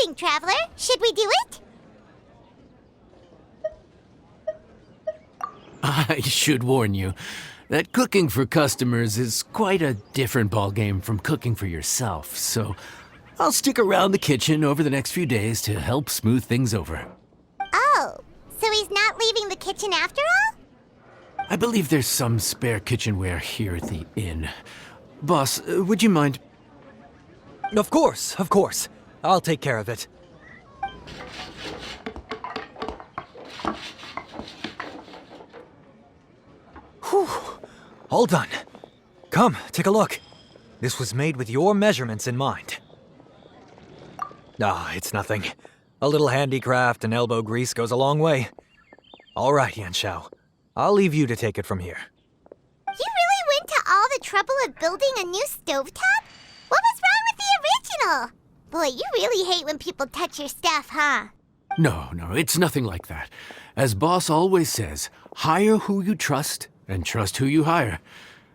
think, Traveler? Should we do it? I should warn you that cooking for customers is quite a different ballgame from cooking for yourself, so I'll stick around the kitchen over the next few days to help smooth things over. Oh, so he's not leaving the kitchen after all? I believe there's some spare kitchenware here at the inn. Boss, would you mind? Of course, of course. I'll take care of it. Whew. All done. Come, take a look. This was made with your measurements in mind. Ah, it's nothing. A little handicraft and elbow grease goes a long way. All right, Yanshao. I'll leave you to take it from here. You really went to all the trouble of building a new stovetop? What was wrong with the original? Boy, you really hate when people touch your stuff, huh? No, it's nothing like that. As Boss always says, hire who you trust and trust who you hire.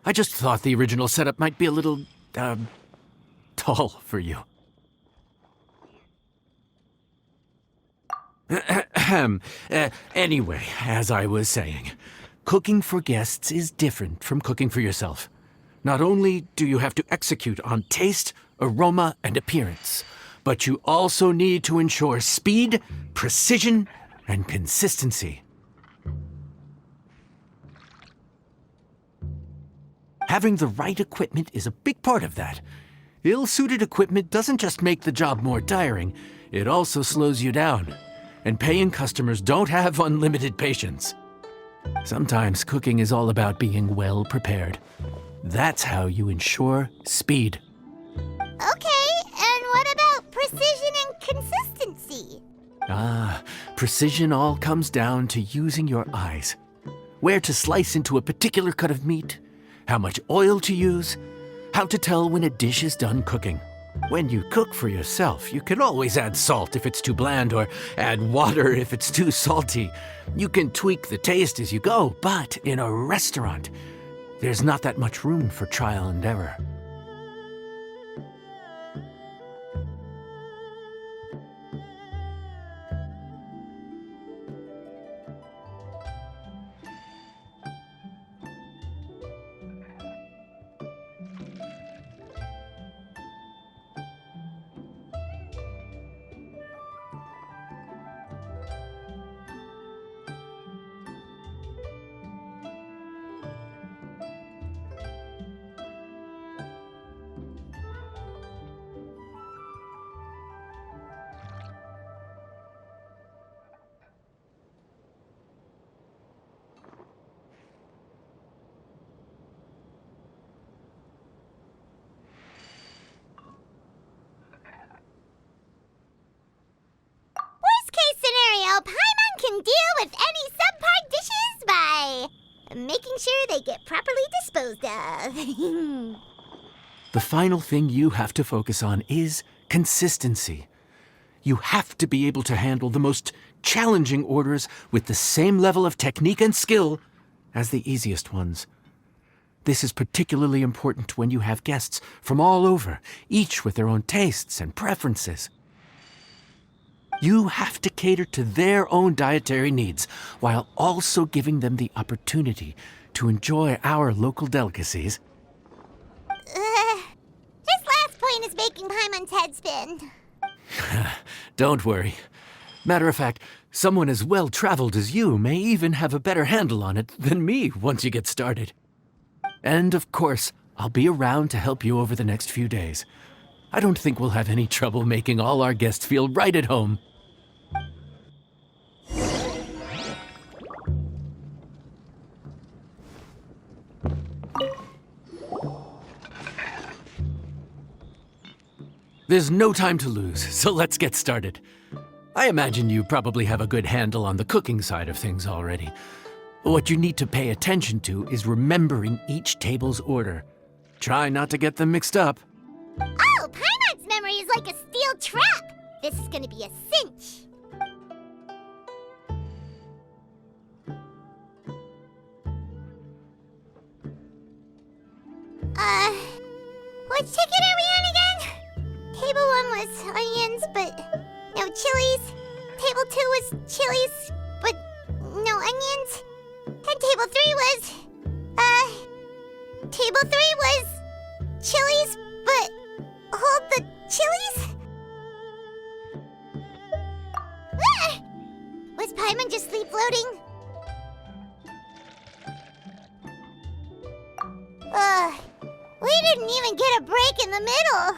I just thought the original setup might be a little, tall for you. Anyway, as I was saying, cooking for guests is different from cooking for yourself. Not only do you have to execute on taste, aroma, and appearance, but you also need to ensure speed, precision, and consistency. Having the right equipment is a big part of that. Ill-suited equipment doesn't just make the job more tiring, it also slows you down. And paying customers don't have unlimited patience. Sometimes cooking is all about being well prepared. That's how you ensure speed. Okay, and what about precision and consistency? Precision all comes down to using your eyes. Where to slice into a particular cut of meat, how much oil to use, how to tell when a dish is done cooking. When you cook for yourself, you can always add salt if it's too bland or add water if it's too salty. You can tweak the taste as you go, but in a restaurant, there's not that much room for trial and error. Worst case scenario, Paimon can deal with any subpar dishes by making sure they get properly disposed of. The final thing you have to focus on is consistency. You have to be able to handle the most challenging orders with the same level of technique and skill as the easiest ones. This is particularly important when you have guests from all over, each with their own tastes and preferences. You have to cater to their own dietary needs while also giving them the opportunity to enjoy our local delicacies. This last point is making Paimon's head spin. Don't worry. Matter of fact, someone as well-traveled as you may even have a better handle on it than me once you get started. And of course, I'll be around to help you over the next few days. I don't think we'll have any trouble making all our guests feel right at home. There's no time to lose, so let's get started. I imagine you probably have a good handle on the cooking side of things already. What you need to pay attention to is remembering each table's order. Try not to get them mixed up. Oh, Paimon's memory is like a steel trap. This is gonna be a cinch. Which ticket are we on again? Table 1 was onions, but no chilies. Table 2 was chilies, but no onions. And table 3 was, table 3 was chilies, but hold the chilies? Ah! Was Paimon just sleep floating? We didn't even get a break in the middle.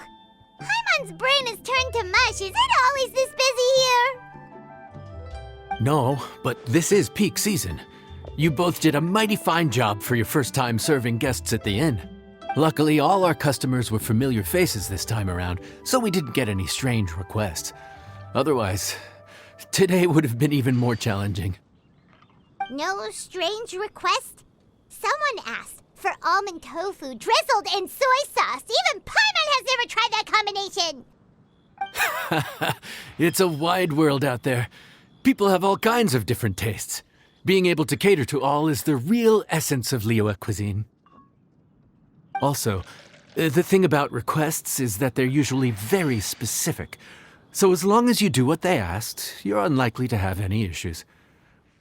Paimon's brain is turned to mush. Is it always this busy here? No, but this is peak season. You both did a mighty fine job for your first time serving guests at the inn. Luckily, all our customers were familiar faces this time around, so we didn't get any strange requests. Otherwise, today would have been even more challenging. No strange request? Someone asked for almond tofu drizzled in soy sauce. Even Paimon has never tried that combination. It's a wide world out there. People have all kinds of different tastes. Being able to cater to all is the real essence of Liyue cuisine. Also, the thing about requests is that they're usually very specific. So as long as you do what they asked, you're unlikely to have any issues.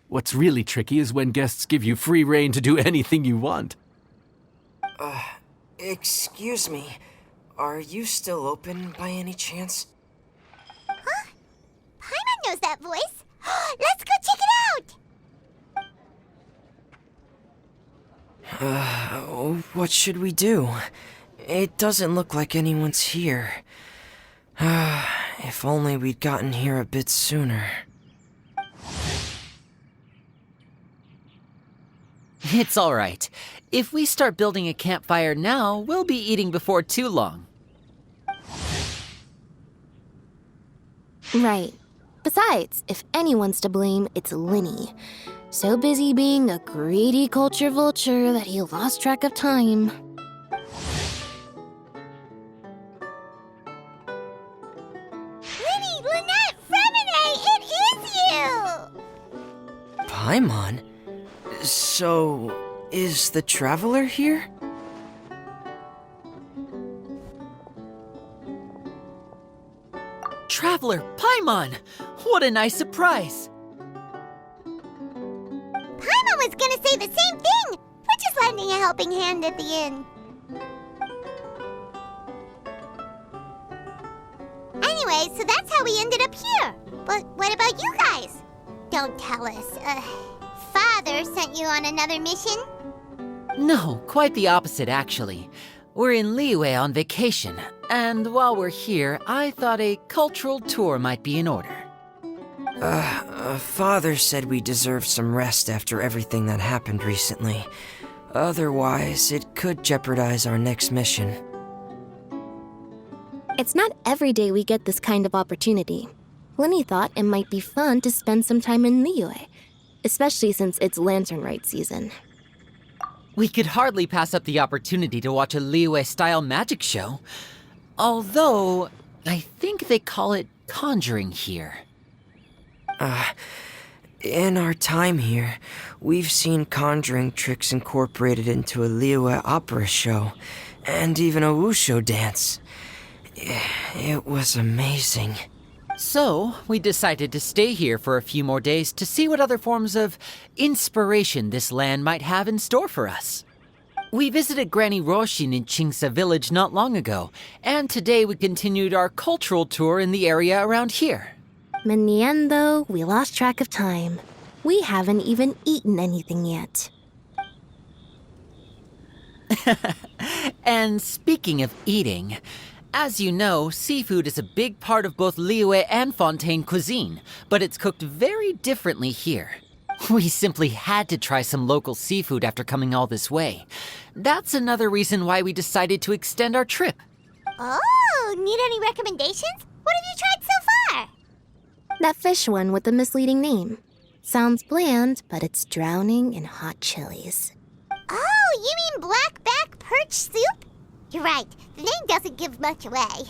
What's really tricky is when guests give you free rein to do anything you want. Excuse me. Are you still open by any chance? Huh? Paimon knows that voice. Let's go check it out! What should we do? It doesn't look like anyone's here. If only we'd gotten here a bit sooner. It's all right. If we start building a campfire now, we'll be eating before too long. Right. Besides, if anyone's to blame, it's Linny. So busy being a greedy culture vulture that he lost track of time. Linny, Lynette, Fremine, it is you! Paimon? So, is the Traveler here? Traveler, Paimon! What a nice surprise! Paimon was gonna say the same thing! We're just lending a helping hand at the inn. Anyway, so that's how we ended up here. But what about you guys? Don't tell us. Father sent you on another mission? No, quite the opposite, actually. We're in Liyue on vacation, and while we're here, I thought a cultural tour might be in order. Father said we deserve some rest after everything that happened recently. Otherwise, it could jeopardize our next mission. It's not every day we get this kind of opportunity. Linny thought it might be fun to spend some time in Liyue, especially since it's Lantern Rite season. We could hardly pass up the opportunity to watch a Liyue-style magic show. Although, I think they call it conjuring here. In our time here, we've seen conjuring tricks incorporated into a Liyue opera show, and even a wushu dance. It was amazing. So, we decided to stay here for a few more days to see what other forms of inspiration this land might have in store for us. We visited Granny Roshin in Chingsa village not long ago, and today we continued our cultural tour in the area around here. In the end, though, we lost track of time. We haven't even eaten anything yet. And speaking of eating, as you know, seafood is a big part of both Liyue and Fontaine cuisine, but it's cooked very differently here. We simply had to try some local seafood after coming all this way. That's another reason why we decided to extend our trip. Oh, need any recommendations? What have you tried so far? That fish one with the misleading name. Sounds bland, but it's drowning in hot chilies. Oh, you mean blackback perch soup? You're right, the name doesn't give much away.